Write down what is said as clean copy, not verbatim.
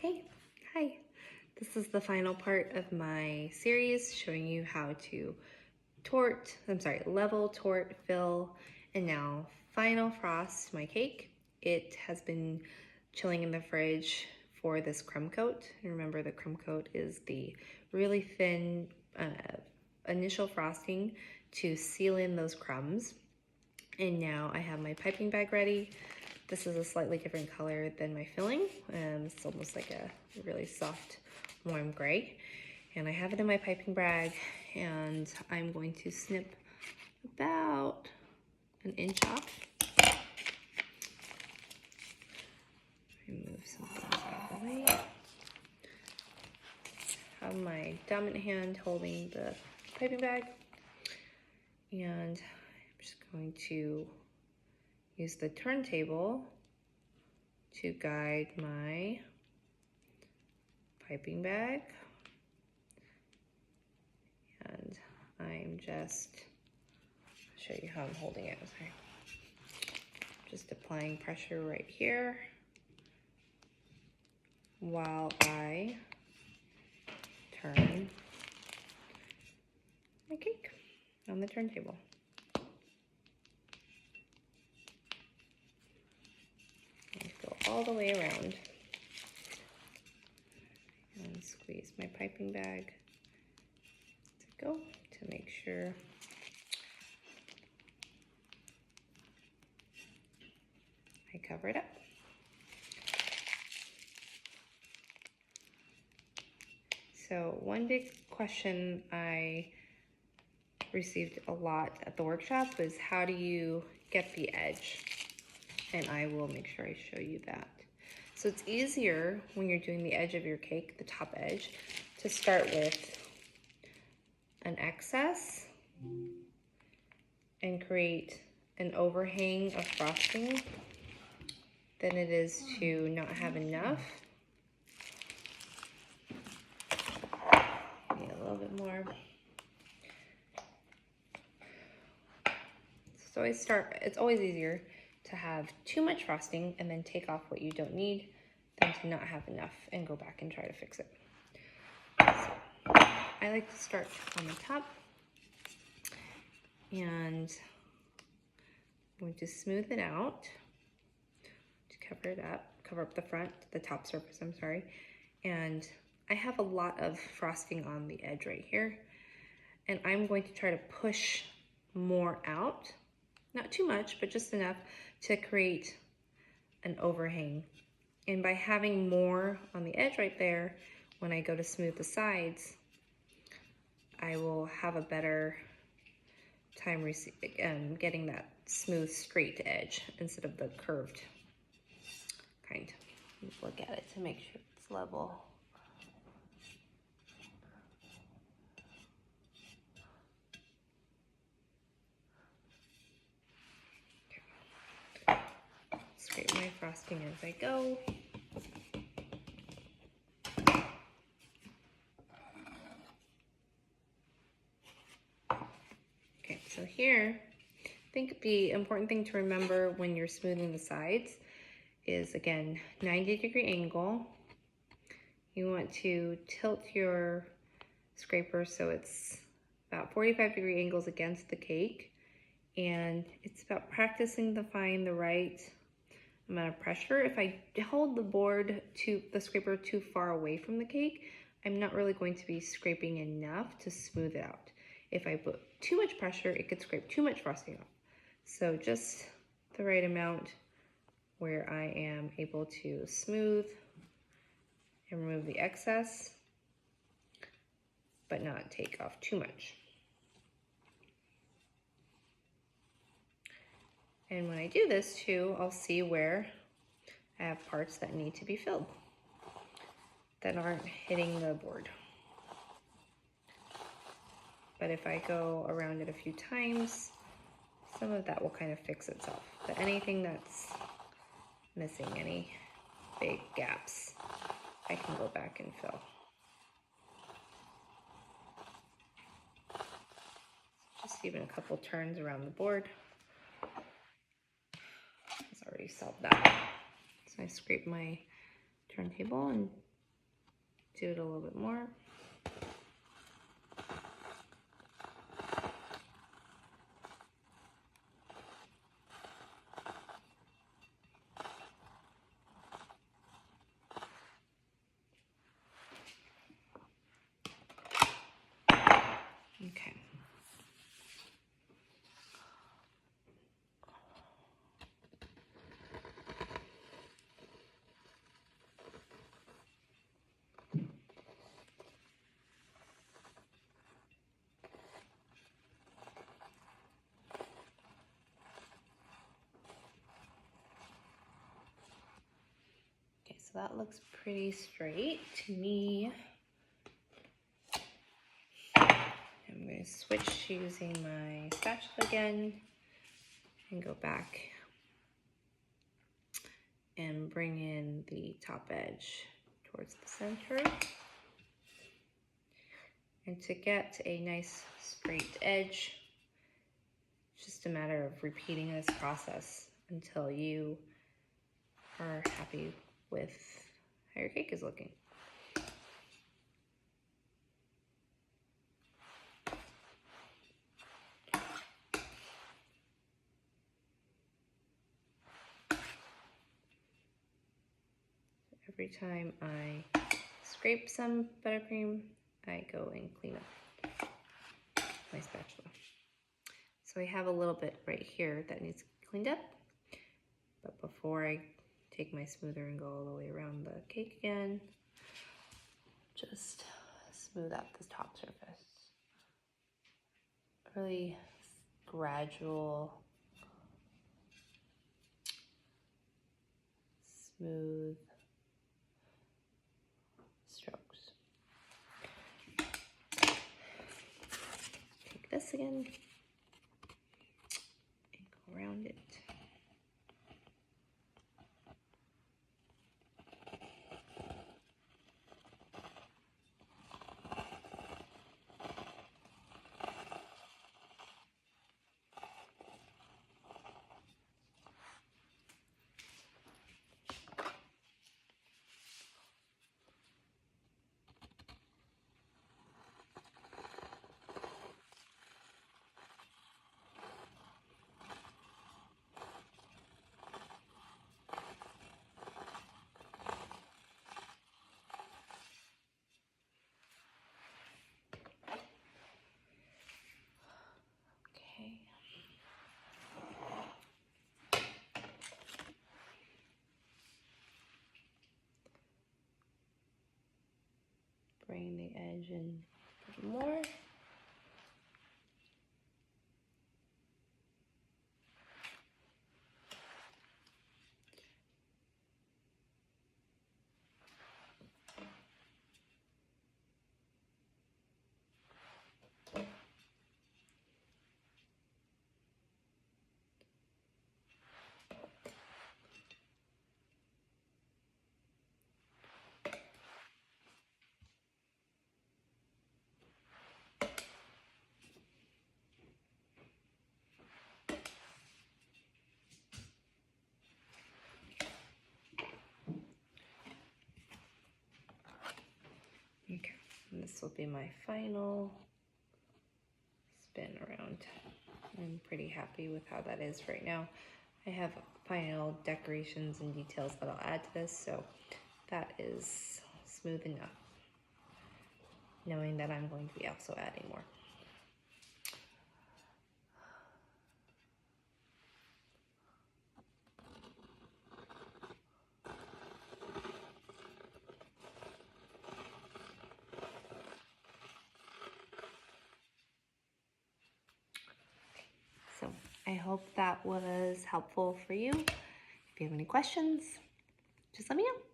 Okay, hi. This is the final part of my series showing you how to level, tort, fill, and now final frost my cake. It has been chilling in the fridge for this crumb coat. And remember, the crumb coat is the really thin initial frosting to seal in those crumbs. And now I have my piping bag ready. This is a slightly different color than my filling. It's almost like a really soft, warm gray. And I have it in my piping bag, and I'm going to snip about an inch off. Remove some things out of the way. Have my dominant hand holding the piping bag, and I'm just going to use the turntable to guide my piping bag. And I'm just, I'll show you how I'm holding it. Okay. Just applying pressure right here while I turn my cake on the turntable. And go all the way around and squeeze my piping bag to go to make sure I cover it up. So one big question I received a lot at the workshop was, how do you get the edge? And I will make sure I show you that. So it's easier when you're doing the edge of your cake, the top edge, to start with an excess and create an overhang of frosting than it is to not have enough. Need a little bit more. So it's always easier to have too much frosting and then take off what you don't need than to not have enough and go back and try to fix it. So I like to start on the top, and I'm going to smooth it out to cover up the top surface, I'm sorry. And I have a lot of frosting on the edge right here, and I'm going to try to push more out. Not too much, but just enough to create an overhang. And by having more on the edge right there, when I go to smooth the sides, I will have a better time getting that smooth, straight edge instead of the curved kind. Look at it to make sure it's level. Scrape my frosting as I go. Okay, so here, I think the important thing to remember when you're smoothing the sides is, again, 90-degree angle. You want to tilt your scraper so it's about 45-degree angles against the cake. And it's about practicing to find the right amount of pressure. If I hold the scraper too far away from the cake, I'm not really going to be scraping enough to smooth it out. If I put too much pressure, it could scrape too much frosting off. So just the right amount where I am able to smooth and remove the excess, but not take off too much. And when I do this too, I'll see where I have parts that need to be filled that aren't hitting the board. But if I go around it a few times, some of that will kind of fix itself. But anything that's missing, any big gaps, I can go back and fill. Just even a couple turns around the board has already solved that. So I scrape my turntable and Do it a little bit more. Okay. Okay, so that looks pretty straight to me. I'm going to switch to using my spatula again and go back and bring in the top edge towards the center. And to get a nice straight edge, it's just a matter of repeating this process until you are happy with how your cake is looking. Every time I scrape some buttercream, I go and clean up my spatula. So I have a little bit right here that needs cleaned up, but before I take my smoother and go all the way around the cake again, just smooth out the top surface. Really gradual, smooth strokes. Take this again and go around it. Okay. Bring the edge in a bit more. Okay, and this will be my final spin around. I'm pretty happy with how that is right now. I have final decorations and details that I'll add to this, so that is smooth enough, knowing that I'm going to be also adding more. So I hope that was helpful for you. If you have any questions, just let me know.